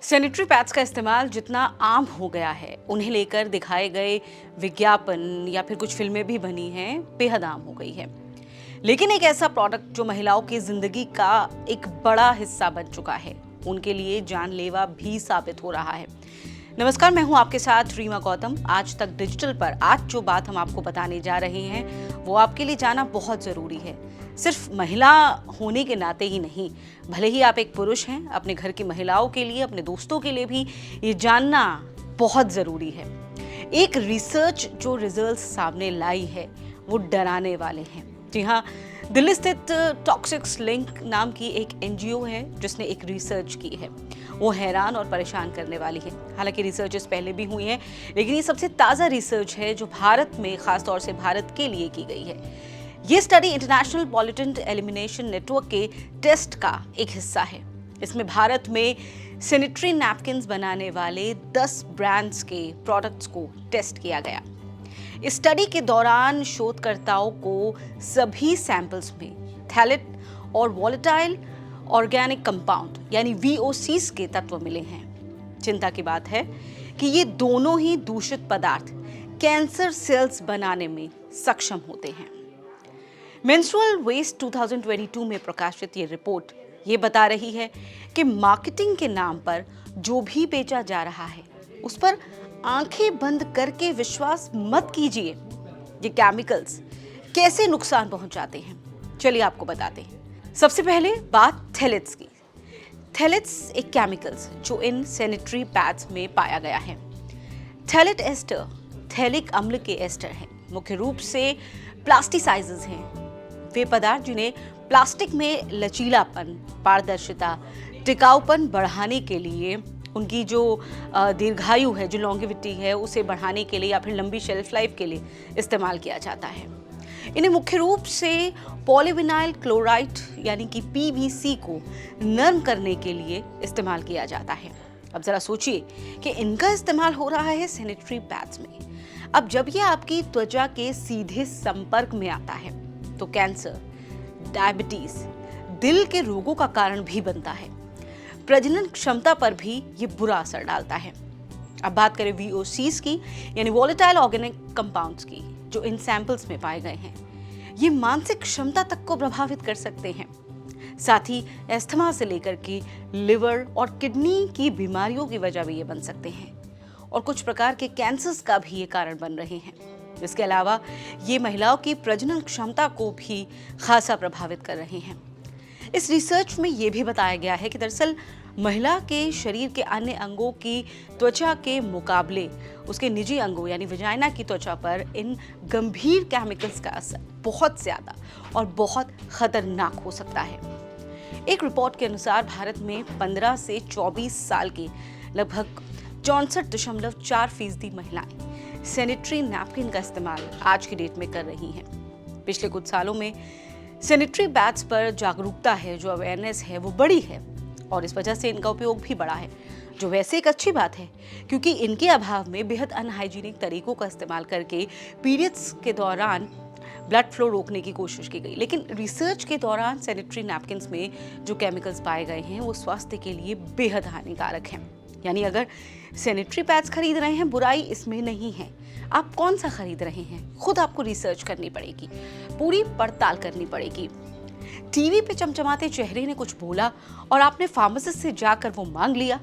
Sanitary pads का इस्तेमाल जितना आम हो गया है, उन्हें लेकर दिखाए गए विज्ञापन या फिर कुछ फिल्में भी बनी हैं, बेहद आम हो गई है। लेकिन एक ऐसा प्रोडक्ट जो महिलाओं की जिंदगी का एक बड़ा हिस्सा बन चुका है, उनके लिए जानलेवा भी साबित हो रहा है। नमस्कार, मैं हूं आपके साथ रीमा गौतम। आज तक डिजिटल पर आज जो बात हम आपको बताने जा रहे हैं, वो आपके लिए जाना बहुत जरूरी है। सिर्फ महिला होने के नाते ही नहीं, भले ही आप एक पुरुष हैं, अपने घर की महिलाओं के लिए, अपने दोस्तों के लिए भी ये जानना बहुत जरूरी है। एक रिसर्च जो रिजल्ट सामने लाई है, वो डराने वाले हैं। जी हाँ, दिल्ली स्थित टॉक्सिक्स लिंक नाम की एक एनजीओ है जिसने एक रिसर्च की है। वो हैरान और परेशान करने वाली है। हालांकि रिसर्चेस पहले भी हुई हैं, लेकिन ये सबसे ताज़ा रिसर्च है जो भारत में, खासतौर से भारत के लिए की गई है। ये study international pollutant elimination network के टेस्ट का एक हिस्सा है। इसमें भारत में सैनिटरी नैपकिन्स बनाने वाले 10 ब्रांड्स के प्रोडक्ट्स को टेस्ट किया गया। इस स्टडी के दौरान शोधकर्ताओं को सभी सैंपल्स में थैलेट और वोलेटाइल ऑर्गेनिक कंपाउंड यानी VOCs के तत्व मिले हैं। चिंता की बात है कि ये दोनों ही दूषित पदार्थ कैंसर सेल्स बनाने में सक्षम होते हैं। मेंस्ट्रुअल वेस्ट 2022 में प्रकाशित ये रिपोर्ट ये बता रही है कि मार्केटिंग के नाम पर जो भी बेचा जा रहा है, उस पर आंखें बंद करके विश्वास मत कीजिए। ये केमिकल्स कैसे नुकसान पहुंचाते हैं, चलिए आपको बताते हैं। सबसे पहले बात थैलेट्स की। थैलेट्स एक केमिकल्स जो इन सैनिटरी पैड्स में पाया गया है। थैलेट एस्टर थैलिक अम्ल के एस्टर हैं। मुख्य रूप से प्लास्टिसाइजेज हैं। वे पदार्थ जिन्हें प्लास्टिक में लचीलापन, पारदर्शिता, टिकाऊपन बढ़ाने के लिए, उनकी जो दीर्घायु है, जो लॉन्गेविटी है, उसे बढ़ाने के लिए या फिर लंबी शेल्फ लाइफ के लिए इस्तेमाल किया जाता है। इन्हें मुख्य रूप से पॉलीविनाइल क्लोराइड यानी कि PVC को नरम करने के लिए इस्तेमाल किया जाता है। अब जरा सोचिए कि इनका इस्तेमाल हो रहा है सैनिटरी पैड्स में। अब जब ये आपकी त्वचा के सीधे संपर्क में आता है तो कैंसर, डायबिटीज, दिल के रोगों का कारण भी बनता है। प्रजनन क्षमता पर भी ये बुरा असर डालता है। अब बात करें VOCs की, यानी वोलेटाइल ऑर्गेनिक कंपाउंड्स की, जो इन सैंपल्स में पाए गए हैं। ये मानसिक क्षमता तक को प्रभावित कर सकते हैं। साथ ही अस्थमा से लेकर के लिवर और किडनी की बीमारियों की वजह भी ये बन सकते हैं और कुछ प्रकार के कैंसर्स का भी ये कारण बन रहे हैं। इसके अलावा ये महिलाओं की प्रजनन क्षमता को भी खासा प्रभावित कर रहे हैं। इस रिसर्च में ये भी बताया गया है कि दरअसल महिला के शरीर के अन्य अंगों की त्वचा के मुकाबले उसके निजी अंगों यानी वजाइना की त्वचा पर इन गंभीर केमिकल्स का असर बहुत ज्यादा और बहुत खतरनाक हो सकता है। एक रिपोर्ट के अनुसार भारत में 15 से 24 साल की लगभग 64.4% महिलाएं सैनिटरी नैपकिन का इस्तेमाल आज की डेट में कर रही हैं। पिछले कुछ सालों में सैनिटरी पैड्स पर जागरूकता है, जो अवेयरनेस है, वो बढ़ी है और इस वजह से इनका उपयोग भी बढ़ा है, जो वैसे एक अच्छी बात है क्योंकि इनके अभाव में बेहद अनहाइजीनिक तरीकों का इस्तेमाल करके पीरियड्स के दौरान ब्लड फ्लो रोकने की कोशिश की गई। लेकिन रिसर्च के दौरान सैनिटरी नैपकिन्स में जो केमिकल्स पाए गए हैं, वो स्वास्थ्य के लिए बेहद हानिकारक हैं। यानी अगर सैनिटरी पैड्स खरीद रहे हैं, बुराई इसमें नहीं है। आप कौन सा खरीद रहे हैं, खुद आपको रिसर्च करनी पड़ेगी, पूरी पड़ताल करनी पड़ेगी। टीवी पे चमचमाते चेहरे ने कुछ बोला और आपने फार्मासिस्ट से जाकर वो मांग लिया,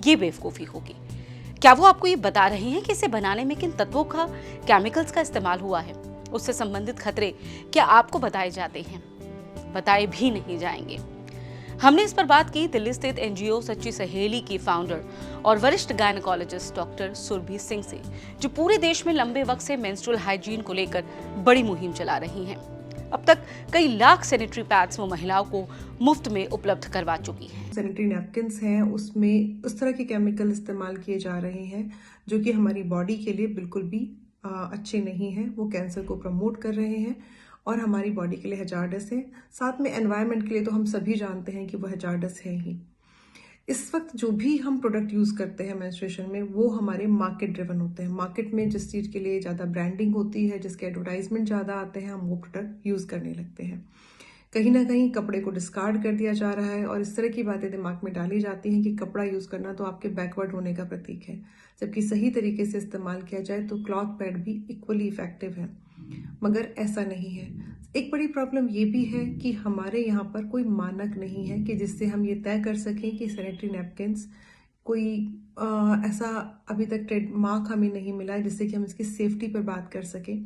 ये बेवकूफ़ी होगी। क्या वो आपको ये बता रहे हैं कि इसे बनाने में किन तत्वों का, केमिकल्स का इस्तेमाल हुआ है? उससे संबंधित खतरे क्या आपको बताए जाते हैं? बताए भी नहीं जाएंगे। हमने इस पर बात की दिल्ली स्थित एनजीओ सच्ची सहेली की फाउंडर और वरिष्ठ गायनेकोलॉजिस्ट डॉक्टर सुरभि सिंह से, जो पूरे देश में लंबे वक्त से मेंस्ट्रुअल हाइजीन को लेकर बड़ी मुहिम चला रही हैं। अब तक कई लाख सैनिटरी पैड्स वो महिलाओं को मुफ्त में उपलब्ध करवा चुकी हैं। सैनिटरी नैपकिन्स हैं, उसमें उस तरह के केमिकल इस्तेमाल किए जा रहे हैं जो कि हमारी बॉडी के लिए बिल्कुल भी अच्छे नहीं हैं। वो कैंसर को प्रमोट कर रहे हैं और हमारी बॉडी के लिए हजार्डस है। साथ में एनवायरनमेंट के लिए तो हम सभी जानते हैं कि वो हजार्डस है ही। इस वक्त जो भी हम प्रोडक्ट यूज़ करते हैं मेंस्ट्रुएशन में, वो हमारे मार्केट ड्रिवन होते हैं। मार्केट में जिस चीज़ के लिए ज़्यादा ब्रांडिंग होती है, जिसके एडवर्टाइजमेंट ज़्यादा आते हैं, हम वो प्रोडक्ट यूज़ करने लगते हैं। कहीं ना कहीं कपड़े को डिस्कार्ड कर दिया जा रहा है और इस तरह की बातें दिमाग में डाली जाती हैं कि कपड़ा यूज़ करना तो आपके बैकवर्ड होने का प्रतीक है, जबकि सही तरीके से इस्तेमाल किया जाए तो क्लॉथ पैड भी इक्वली इफेक्टिव है, मगर ऐसा नहीं है। एक बड़ी प्रॉब्लम ये भी है कि हमारे यहाँ पर कोई मानक नहीं है कि जिससे हम ये तय कर सकें कि सैनिटरी नैपकिन्स कोई ऐसा अभी तक ट्रेडमार्क हमें नहीं मिला है जिससे कि हम इसकी सेफ्टी पर बात कर सकें।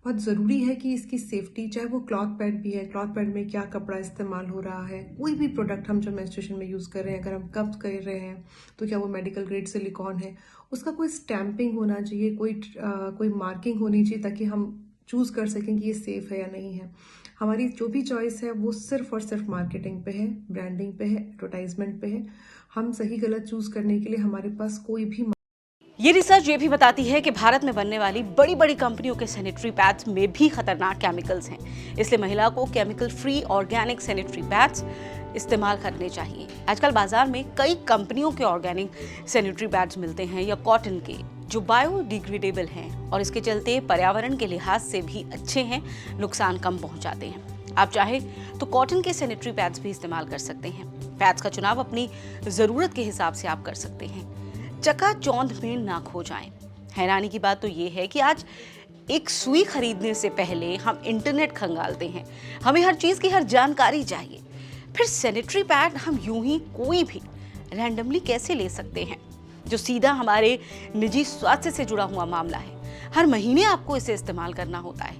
बहुत ज़रूरी है कि इसकी सेफ्टी, चाहे वो क्लॉथ पैड भी है, क्लॉथ पैड में क्या कपड़ा इस्तेमाल हो रहा है, कोई भी प्रोडक्ट हम जो मेंस्ट्रुएशन में यूज़ कर रहे हैं, अगर हम कब्ज कर रहे हैं तो क्या वो मेडिकल ग्रेड सिलिकॉन है, उसका कोई स्टैंपिंग होना चाहिए, कोई मार्किंग होनी चाहिए ताकि हम चूज़ कर सकें कि ये सेफ़ है या नहीं है। हमारी जो भी चॉइस है वो सिर्फ और सिर्फ मार्केटिंग पे है, ब्रांडिंग पे है, एडवर्टाइजमेंट पे है। हम सही गलत चूज़ करने के लिए हमारे पास कोई भी ये रिसर्च ये भी बताती है कि भारत में बनने वाली बड़ी बड़ी कंपनियों के सैनिटरी पैड्स में भी खतरनाक केमिकल्स हैं, इसलिए महिला को chemical free organic sanitary pads इस्तेमाल करने चाहिए। आजकल बाजार में कई कंपनियों के ऑर्गेनिक सैनिटरी पैड्स मिलते हैं या कॉटन के, जो बायोडिग्रेडेबल हैं और इसके चलते पर्यावरण के लिहाज से भी अच्छे हैं, नुकसान कम पहुंचाते हैं। आप चाहे तो कॉटन के सैनिटरी पैड्स भी इस्तेमाल कर सकते हैं। पैड्स का चुनाव अपनी ज़रूरत के हिसाब से आप कर सकते हैं, चकाचौंध में ना खो जाएं। हैरानी की बात तो ये है कि आज एक सुई खरीदने से पहले हम इंटरनेट खंगालते हैं, हमें हर चीज़ की हर जानकारी चाहिए, फिर सैनिटरी पैड हम यूं ही कोई भी रैंडमली कैसे ले सकते हैं, जो सीधा हमारे निजी स्वास्थ्य से जुड़ा हुआ मामला है। हर महीने आपको इसे इस्तेमाल करना होता है,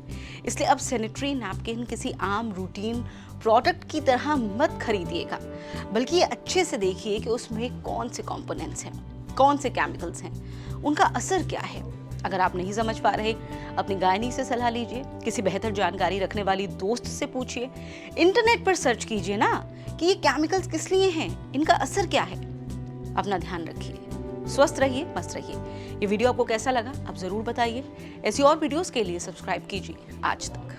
इसलिए अब सैनिटरी नैपकिन किसी आम रूटीन प्रोडक्ट की तरह मत खरीदिएगा, बल्कि ये अच्छे से देखिए कि उसमें कौन से कंपोनेंट्स हैं, कौन से केमिकल्स हैं, उनका असर क्या है। अगर आप नहीं समझ पा रहे, अपनी गायनी से सलाह लीजिए, किसी बेहतर जानकारी रखने वाली दोस्त से पूछिए, इंटरनेट पर सर्च कीजिए ना कि ये केमिकल्स किस लिए हैं, इनका असर क्या है। अपना ध्यान रखिए, स्वस्थ रहिए, मस्त रहिए। ये वीडियो आपको कैसा लगा आप जरूर बताइए। ऐसी और वीडियोस के लिए सब्सक्राइब कीजिए आज तक।